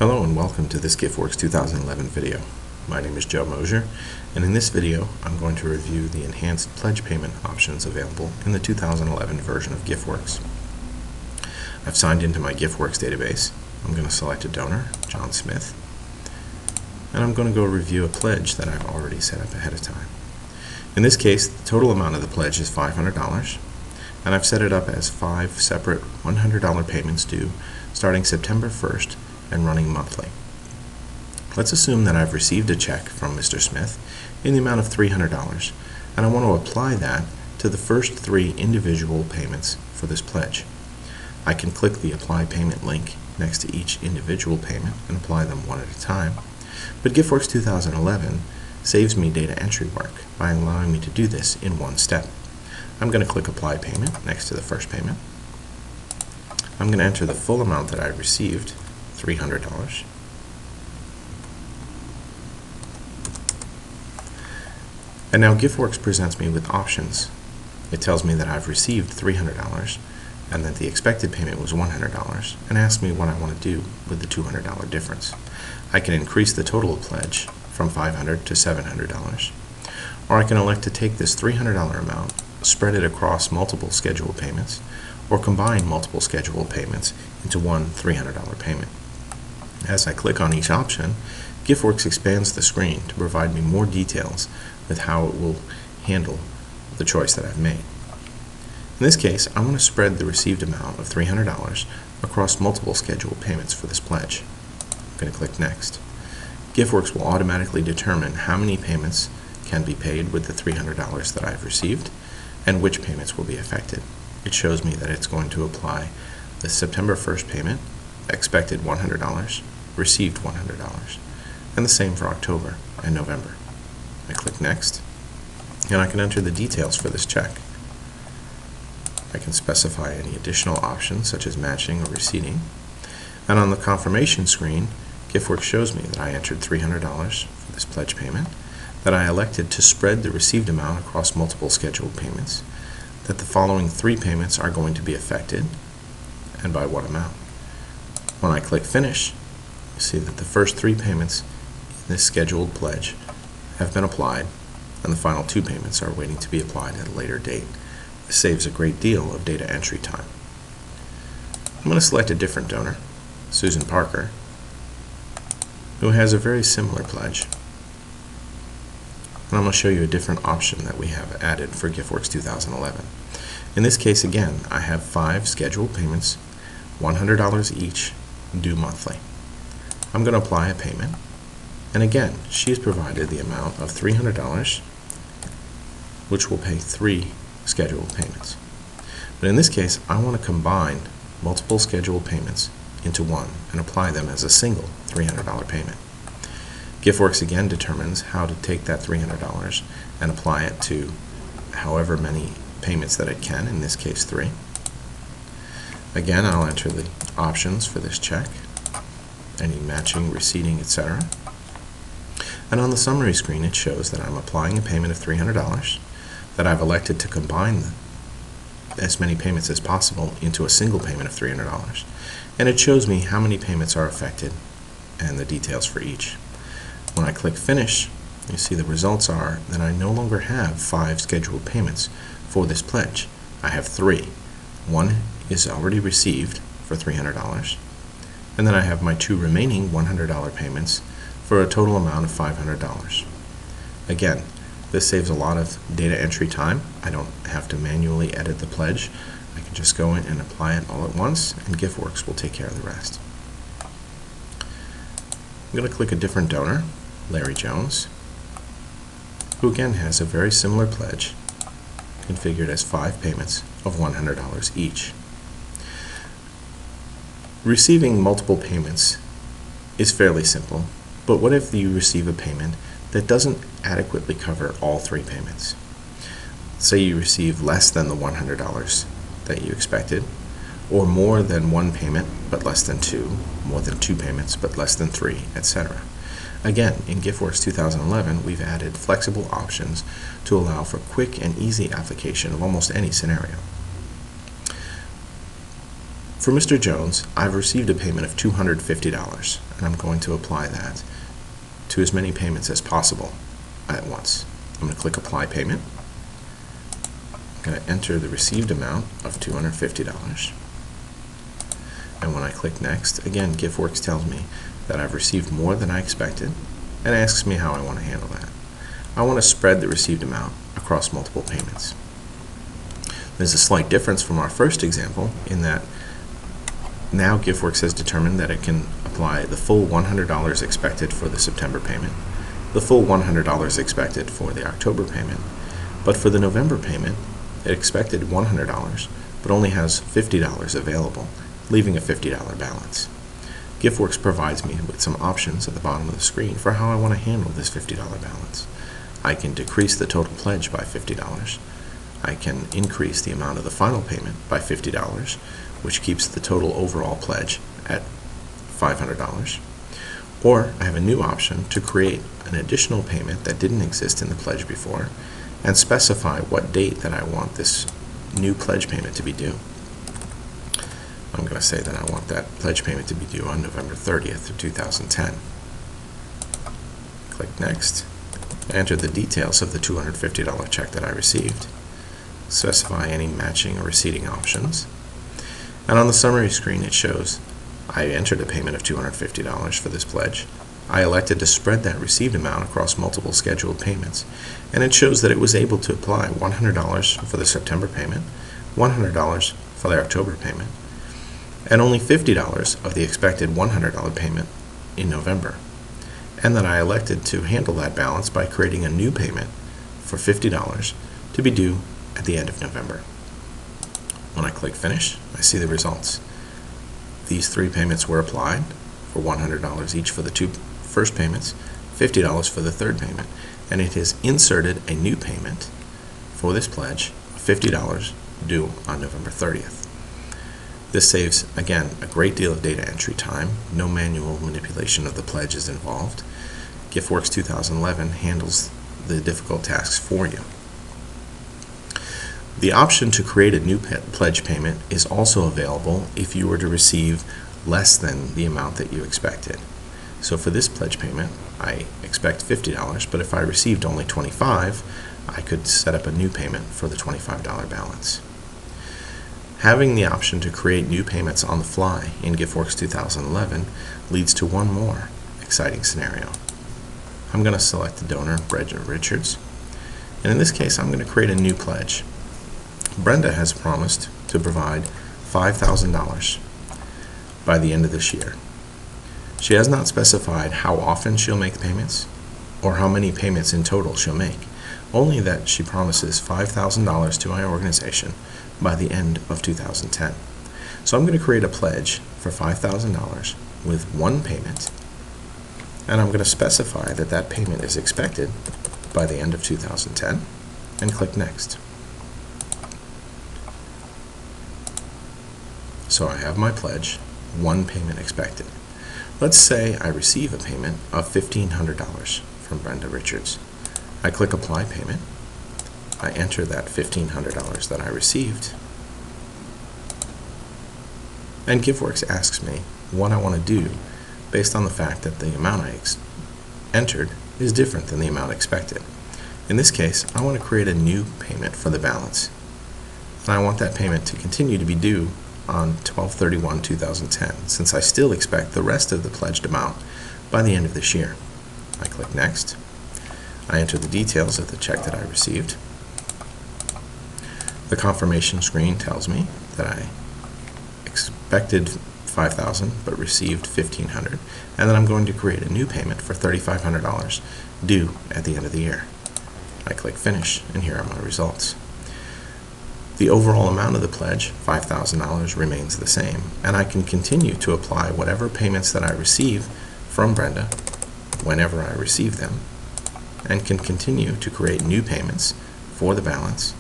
Hello and welcome to this GiftWorks 2011 video. My name is Joe Mosier, and in this video I'm going to review the enhanced pledge payment options available in the 2011 version of GiftWorks. I've signed into my GiftWorks database. I'm going to select a donor, John Smith, and I'm going to go review a pledge that I've already set up ahead of time. In this case, the total amount of the pledge is $500, and I've set it up as 5 separate $100 payments due starting September 1st and running monthly. Let's assume that I've received a check from Mr. Smith in the amount of $300, and I want to apply that to the first 3 individual payments for this pledge. I can click the Apply Payment link next to each individual payment and apply them one at a time, but GiftWorks 2011 saves me data entry work by allowing me to do this in one step. I'm going to click Apply Payment next to the first payment. I'm going to enter the full amount that I received, $300. And now GiftWorks presents me with options. It tells me that I've received $300 and that the expected payment was $100 and asks me what I want to do with the $200 difference. I can increase the total pledge from $500 to $700, or I can elect to take this $300 amount, spread it across multiple scheduled payments, or combine multiple scheduled payments into one $300 payment. As I click on each option, GiftWorks expands the screen to provide me more details with how it will handle the choice that I've made. In this case, I want to spread the received amount of $300 across multiple scheduled payments for this pledge. I'm going to click Next. GiftWorks will automatically determine how many payments can be paid with the $300 that I've received and which payments will be affected. It shows me that it's going to apply the September 1st payment, expected $100, received $100, and the same for October and November. I click Next, and I can enter the details for this check. I can specify any additional options such as matching or receipting, and on the confirmation screen, GiftWorks shows me that I entered $300 for this pledge payment, that I elected to spread the received amount across multiple scheduled payments, that the following 3 payments are going to be affected, and by what amount. When I click Finish, you see that the first 3 payments in this scheduled pledge have been applied, and the final 2 payments are waiting to be applied at a later date. This saves a great deal of data entry time. I'm going to select a different donor, Susan Parker, who has a very similar pledge. And I'm going to show you a different option that we have added for GiftWorks 2011. In this case, again, I have 5 scheduled payments, $100 each, due monthly. I'm going to apply a payment, and again, she has provided the amount of $300, which will pay 3 scheduled payments. But in this case, I want to combine multiple scheduled payments into one and apply them as a single $300 payment. GiftWorks again determines how to take that $300 and apply it to however many payments that it can, in this case 3. Again, I'll enter the options for this check, any matching, receipting, etc. And on the summary screen it shows that I'm applying a payment of $300, that I've elected to combine as many payments as possible into a single payment of $300, and it shows me how many payments are affected and the details for each. When I click Finish, you see the results are that I no longer have 5 scheduled payments for this pledge. I have 3. One is already received for $300, and then I have my 2 remaining $100 payments for a total amount of $500. Again, this saves a lot of data entry time. I don't have to manually edit the pledge. I can just go in and apply it all at once, and GiftWorks will take care of the rest. I'm going to click a different donor, Larry Jones, who again has a very similar pledge, configured as 5 payments of $100 each. Receiving multiple payments is fairly simple, but what if you receive a payment that doesn't adequately cover all 3 payments? Say you receive less than the $100 that you expected, or more than 1 payment but less than 2, more than 2 payments but less than 3, etc. Again, in GiftWorks 2011, we've added flexible options to allow for quick and easy application of almost any scenario. For Mr. Jones, I've received a payment of $250, and I'm going to apply that to as many payments as possible at once. I'm going to click Apply Payment. I'm going to enter the received amount of $250. And when I click Next, again, GiftWorks tells me that I've received more than I expected and asks me how I want to handle that. I want to spread the received amount across multiple payments. There's a slight difference from our first example in that now GiftWorks has determined that it can apply the full $100 expected for the September payment, the full $100 expected for the October payment, but for the November payment, it expected $100, but only has $50 available, leaving a $50 balance. GiftWorks provides me with some options at the bottom of the screen for how I want to handle this $50 balance. I can decrease the total pledge by $50. I can increase the amount of the final payment by $50, which keeps the total overall pledge at $500. Or I have a new option to create an additional payment that didn't exist in the pledge before and specify what date that I want this new pledge payment to be due. I'm going to say that I want that pledge payment to be due on November 30th of 2010. Click Next. Enter the details of the $250 check that I received. Specify any matching or receding options. And on the summary screen it shows I entered a payment of $250 for this pledge. I elected to spread that received amount across multiple scheduled payments, and it shows that it was able to apply $100 for the September payment, $100 for the October payment, and only $50 of the expected $100 payment in November, and that I elected to handle that balance by creating a new payment for $50 to be due at the end of November. When I click Finish, I see the results. These three payments were applied for $100 each for the two first payments, $50 for the third payment, and it has inserted a new payment for this pledge of $50 due on November 30th. This saves, again, a great deal of data entry time. No manual manipulation of the pledge is involved. GiftWorks 2011 handles the difficult tasks for you. The option to create a new pledge payment is also available if you were to receive less than the amount that you expected. So for this pledge payment, I expect $50, but if I received only $25, I could set up a new payment for the $25 balance. Having the option to create new payments on the fly in GiftWorks 2011 leads to one more exciting scenario. I'm going to select the donor, Brenda Richards, and in this case I'm going to create a new pledge. Brenda has promised to provide $5,000 by the end of this year. She has not specified how often she'll make payments or how many payments in total she'll make, only that she promises $5,000 to my organization by the end of 2010. So I'm going to create a pledge for $5,000 with one payment, and I'm going to specify that that payment is expected by the end of 2010 and click Next. So I have my pledge, one payment expected. Let's say I receive a payment of $1,500 from Brenda Richards. I click Apply Payment. I enter that $1,500 that I received, and GiftWorks asks me what I want to do based on the fact that the amount I entered is different than the amount expected. In this case, I want to create a new payment for the balance, and I want that payment to continue to be due on 12/31/2010, since I still expect the rest of the pledged amount by the end of this year. I click Next. I enter the details of the check that I received. The confirmation screen tells me that I expected $5,000 but received $1,500, and that I'm going to create a new payment for $3,500 due at the end of the year. I click Finish, and here are my results. The overall amount of the pledge, $5,000, remains the same, and I can continue to apply whatever payments that I receive from Brenda whenever I receive them, and can continue to create new payments for the balance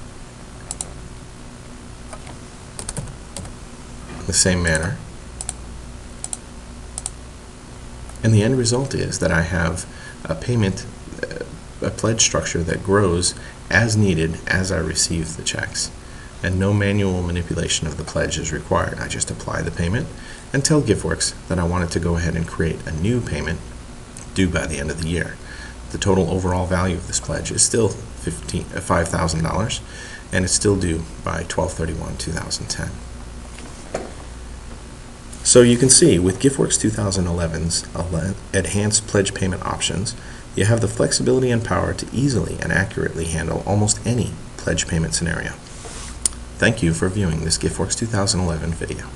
in the same manner. And the end result is that I have a payment, a pledge structure that grows as needed as I receive the checks. and no manual manipulation of the pledge is required. I just apply the payment and tell GiftWorks that I wanted to go ahead and create a new payment due by the end of the year. The total overall value of this pledge is still $5,000, and it's still due by 12/31/2010. So you can see with GiftWorks 2011's enhanced pledge payment options, you have the flexibility and power to easily and accurately handle almost any pledge payment scenario. Thank you for viewing this GiftWorks 2011 video.